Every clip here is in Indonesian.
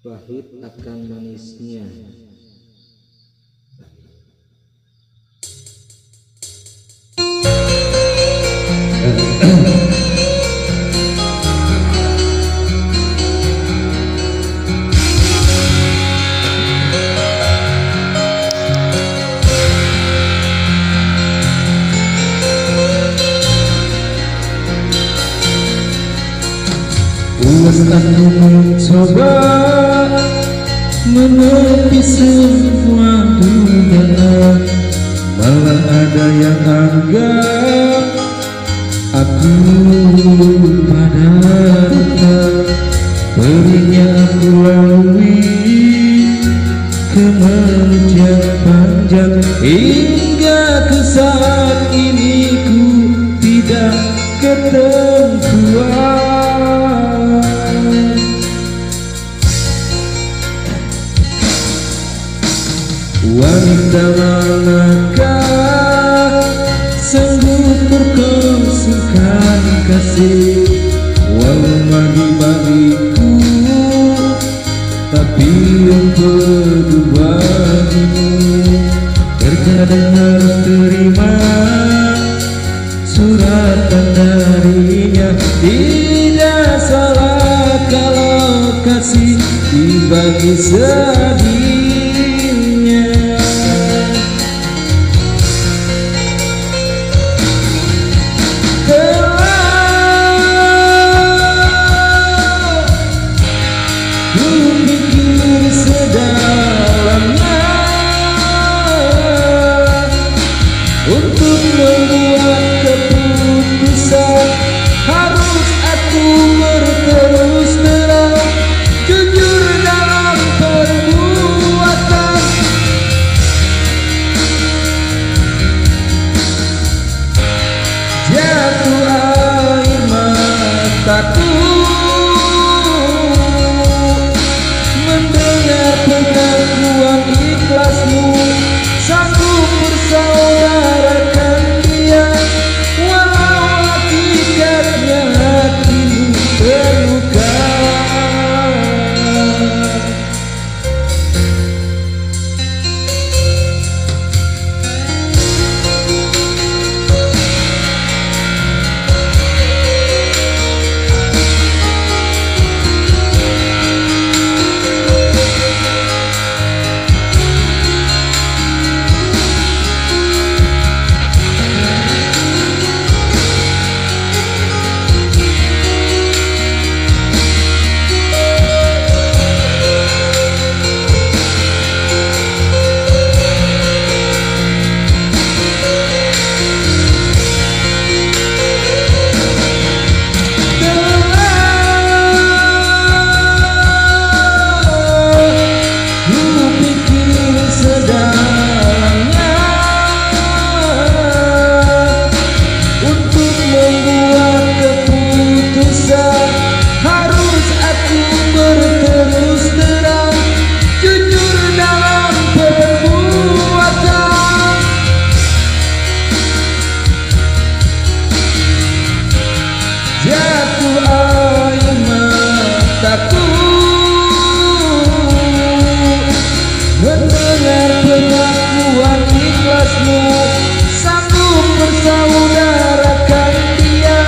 pahit akan manisnya. Puas aku mencoba menepi semua dugaan, malah ada yang anggap aku pada duka. Perihnya aku lalui kemudian panjang, hingga ke saat ini ku tidak ketempuan. Wanita manakah sanggup berkongsikan kasih, walau bagi-bagiku, tapi untuk bagimu terkadang harus terima suratan darinya. Tidak salah kalau kasih dibagi sedihnya. Untuk membuat keputusan harus aku berterus terang, jujur dalam perbuatan. Jatuh air mataku mendengar pengakuan ikhlasmu, sanggup bersaudarakan dia, walau hakikatnya hatimu terluka. Jatuh air mataku mendengar pengakuan ikhlasmu, sanggup bersaudarakan dia,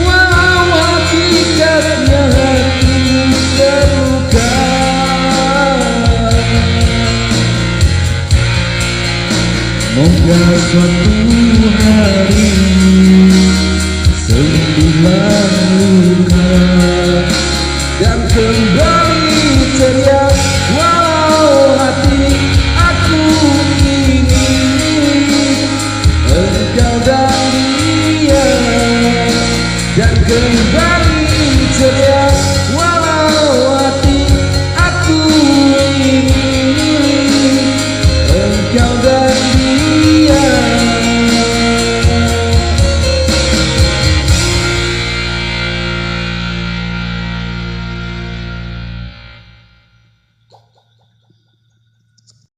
walau hakikatnya hatimu terluka. Moga suatu hari sembuhlah luka dan kembali ceria, walau hati aku ini engkau dan dia, dan kembali